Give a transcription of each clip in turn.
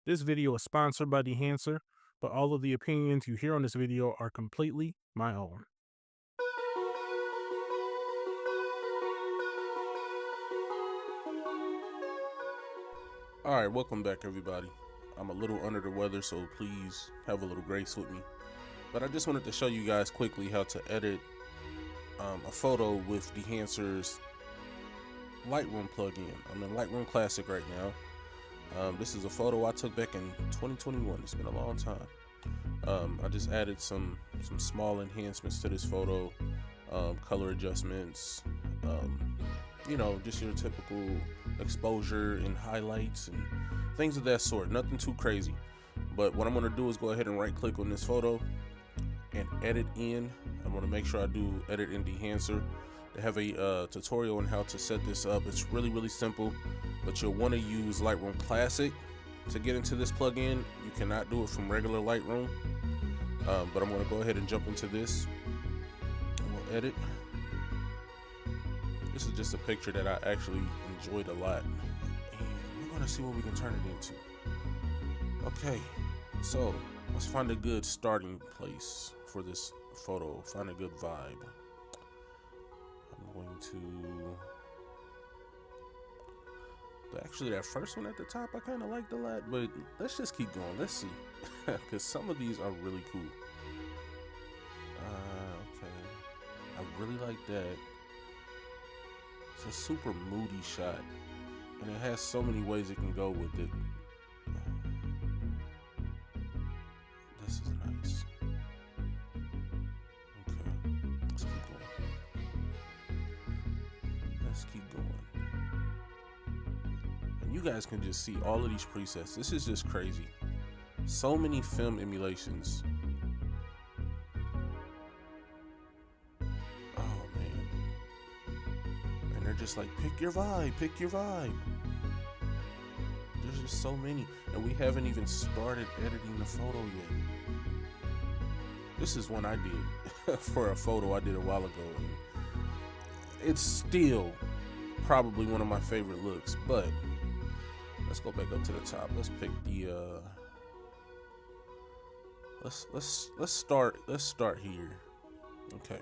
This video is sponsored by Dehancer, but all of the opinions you hear on this video are completely my own. Alright, welcome back everybody. I'm a little under the weather, so please have a little grace with me. But I just wanted to show you guys quickly how to edit a photo with Dehancer's Lightroom plugin. I'm in Lightroom Classic right now. This is a photo I took back in 2021. It's been a long time. I just added some small enhancements to this photo, color adjustments, just your typical exposure and highlights and things of that sort. Nothing too crazy. But what I'm going to do is go ahead and right click on this photo and edit in. I'm going to make sure I do edit in Dehancer. They have a tutorial on how to set this up. It's really simple, but you'll want to use Lightroom Classic to get into this plugin. You cannot do it from regular Lightroom. But I'm going to go ahead and jump into this. We'll edit. This is just a picture that I actually enjoyed a lot, and we're going to see what we can turn it into. Okay, so let's find a good starting place for this photo. Find a good vibe. I'm going to actually, that first one at the top I kind of liked a lot, but let's just keep going. Let's see, because some of these are really cool. Okay, I really like that. It's a super moody shot, and it has so many ways it can go with it. This is nice. Okay, let's keep going. Let's keep going. And you guys can just see all of these presets. This is just crazy. So many film emulations. They're just like, pick your vibe, pick your vibe. There's just so many, and we haven't even started editing the photo yet. This is one I did for a photo I did a while ago, and it's still probably one of my favorite looks. But let's go back up to the top. Let's pick the let's start here. Okay,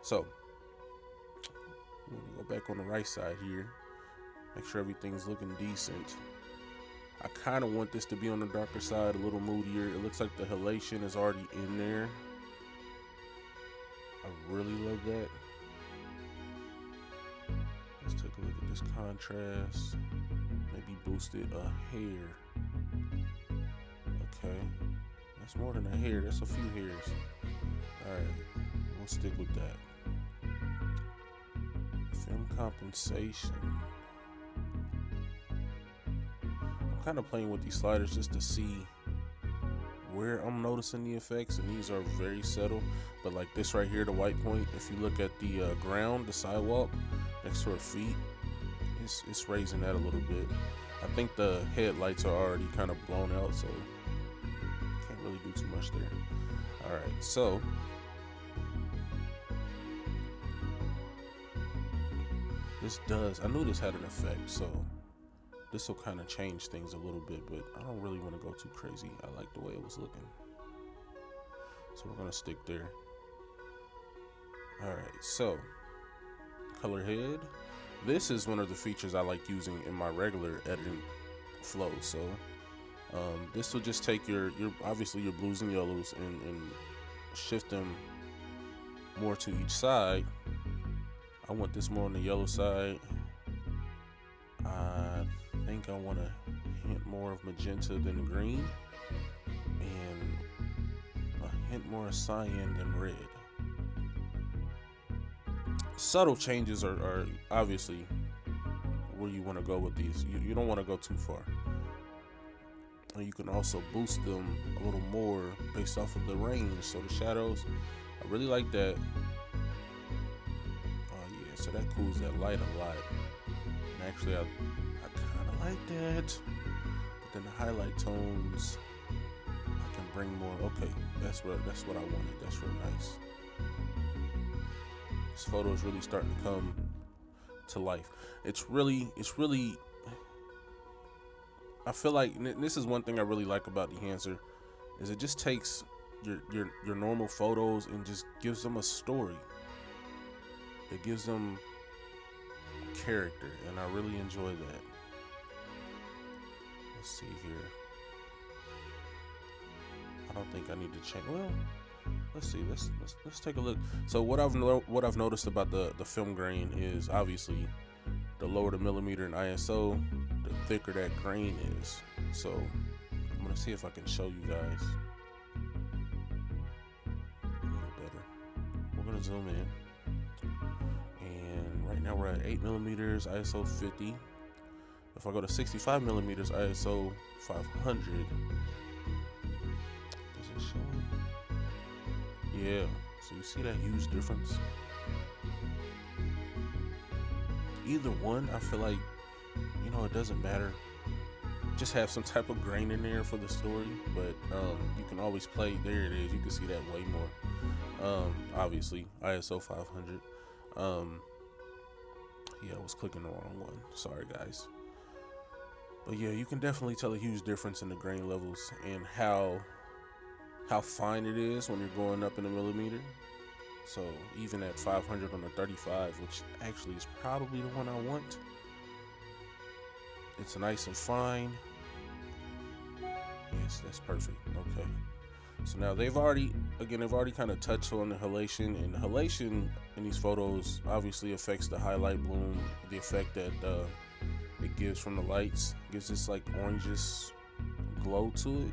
so we're gonna go back on the right side here, make sure everything's looking decent. I kind of want this to be on the darker side, a little moodier. It looks like the halation is already in there. I really love that. Let's take a look at this contrast. Maybe boost it a hair. Okay, that's more than a hair, that's a few hairs. Alright, we'll stick with that. Film compensation. I'm kind of playing with these sliders just to see where I'm noticing the effects, and these are very subtle. But like this right here, the white point, if you look at the ground, the sidewalk next to her feet, it's raising that a little bit. I think the headlights are already kind of blown out, so can't really do too much there. All right, so I knew this had an effect, so this will kind of change things a little bit, but I don't really want to go too crazy. I like the way it was looking, so we're gonna stick there. All right, so color head. This is one of the features I like using in my regular editing flow. So this will just take your obviously your blues and yellows and shift them more to each side. I want this more on the yellow side. I think I want a hint more of magenta than green, and a hint more of cyan than red. Subtle changes are obviously where you want to go with these. You don't want to go too far. And you can also boost them a little more based off of the range. So the shadows, I really like that. So that cools that light a lot. And actually, I kind of like that. But then the highlight tones, I can bring more. Okay, that's what I wanted. That's real nice. This photo is really starting to come to life. It's really I feel like this is one thing I really like about Dehancer is it just takes your normal photos and just gives them a story. It gives them character, and I really enjoy that. Let's see here. I don't think I need to change. Well, let's see. Let's take a look. So what I've noticed about the film grain is obviously the lower the millimeter in ISO, the thicker that grain is. So I'm gonna see if I can show you guys a little better. We're gonna zoom in, and right now we're at 8 millimeters, ISO 50. If I go to 65 millimeters, ISO 500, is it showing? Yeah. So you see that huge difference? Either one, I feel like, it doesn't matter. Just have some type of grain in there for the story, but you can always play. There it is. You can see that way more. Obviously, ISO 500. Yeah, I was clicking the wrong one. Sorry, guys. But yeah, you can definitely tell a huge difference in the grain levels and how fine it is when you're going up in a millimeter. So even at 500 on the 35, which actually is probably the one I want, it's nice and fine. Yes, that's perfect. Okay. So now they've already kind of touched on the halation, and halation in these photos obviously affects the highlight bloom, the effect that it gives from the lights. It gives this like orangish glow to it.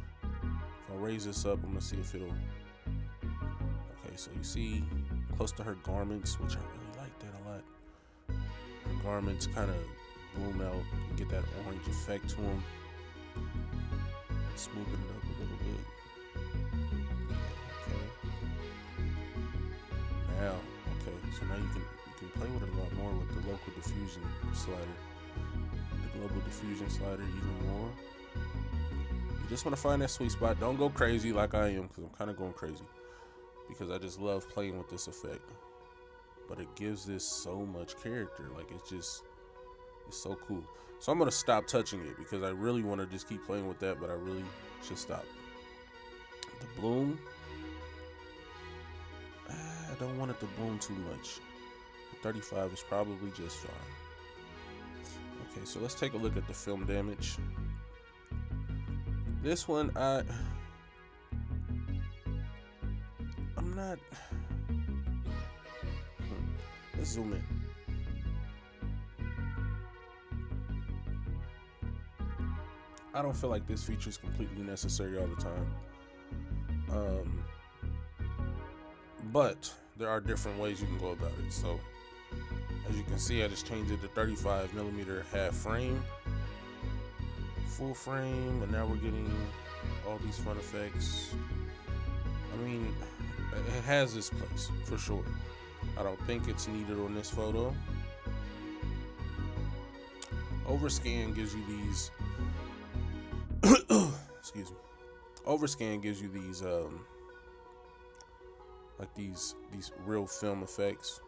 If I raise this up, I'm gonna see if it'll. Okay, so you see close to her garments, which I really like that a lot. Her garments kind of bloom out and get that orange effect to them. Smoothing it up a little bit. Okay. Now, so now you can play with it a lot more with the local diffusion slider. The global diffusion slider even more. You just want to find that sweet spot. Don't go crazy like I am, because I'm kind of going crazy. Because I just love playing with this effect. But it gives this so much character. Like, it's so cool. So I'm going to stop touching it because I really want to just keep playing with that, but I really should stop. The bloom, I don't want it to bloom too much. The 35 is probably just fine. Okay, so let's take a look at the film damage. This one, I'm not. Let's zoom in. I don't feel like this feature is completely necessary all the time. But there are different ways you can go about it. So as you can see, I just changed it to 35 millimeter half frame, full frame, and now we're getting all these fun effects. I mean, it has its place for sure. I don't think it's needed on this photo. Overscan gives you these excuse me. Overscan gives you these like these real film effects.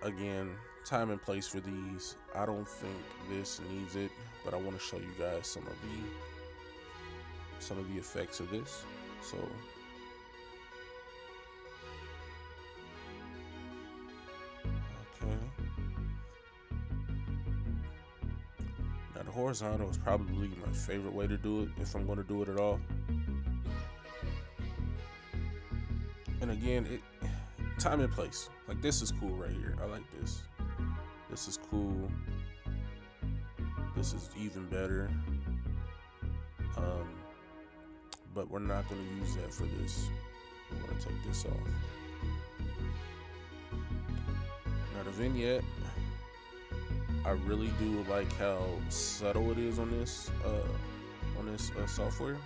Again, time and place for these. I don't think this needs it, but I want to show you guys some of the effects of this. So okay. Now the horizontal is probably my favorite way to do it if I'm going to do it at all. And again, time and place. Like, this is cool right here. I like this. This is cool. This is even better. But we're not going to use that for this. We're going to take this off. Now the vignette, I really do like how subtle it is on this software.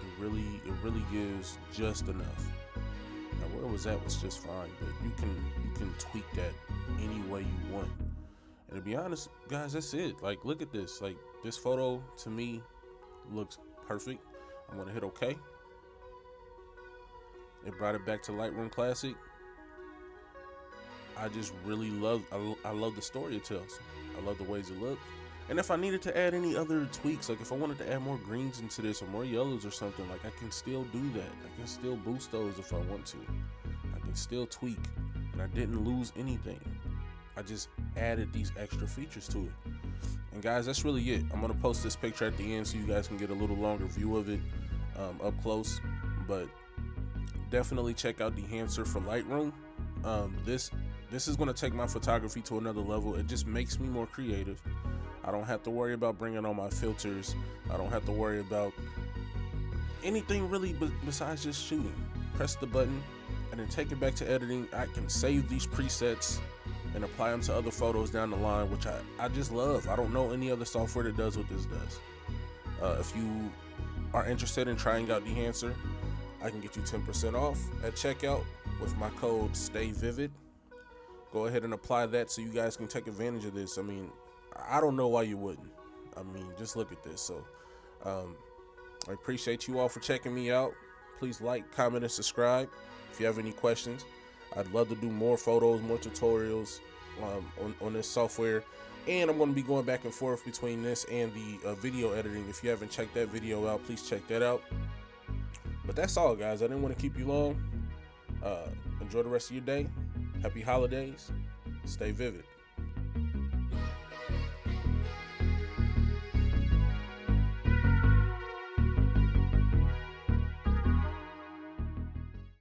It really gives just enough. Now where it was at was just fine, but you can tweak that any way you want. And to be honest, guys, that's it. Like, look at this. Like, this photo to me looks perfect. I'm gonna hit OK. It brought it back to Lightroom Classic. I just really love. I love the story it tells. I love the ways it looks. And if I needed to add any other tweaks, like if I wanted to add more greens into this or more yellows or something, like I can still do that. I can still boost those if I want to. I can still tweak, and I didn't lose anything. I just added these extra features to it. And guys, that's really it. I'm gonna post this picture at the end so you guys can get a little longer view of it up close. But definitely check out Dehancer for Lightroom. This is gonna take my photography to another level. It just makes me more creative. I don't have to worry about bringing on my filters. I don't have to worry about anything really besides just shooting. Press the button and then take it back to editing. I can save these presets and apply them to other photos down the line, which I just love. I don't know any other software that does what this does. If you are interested in trying out Dehancer, I can get you 10% off at checkout with my code STAYVIVID. Go ahead and apply that so you guys can take advantage of this. I mean, I don't know why you wouldn't. I mean, just look at this. So I appreciate you all for checking me out. Please like, comment, and subscribe if you have any questions. I'd love to do more photos, more tutorials on this software. And I'm going to be going back and forth between this and the video editing. If you haven't checked that video out, please check that out. But that's all, guys. I didn't want to keep you long. Enjoy the rest of your day. Happy holidays. Stay vivid.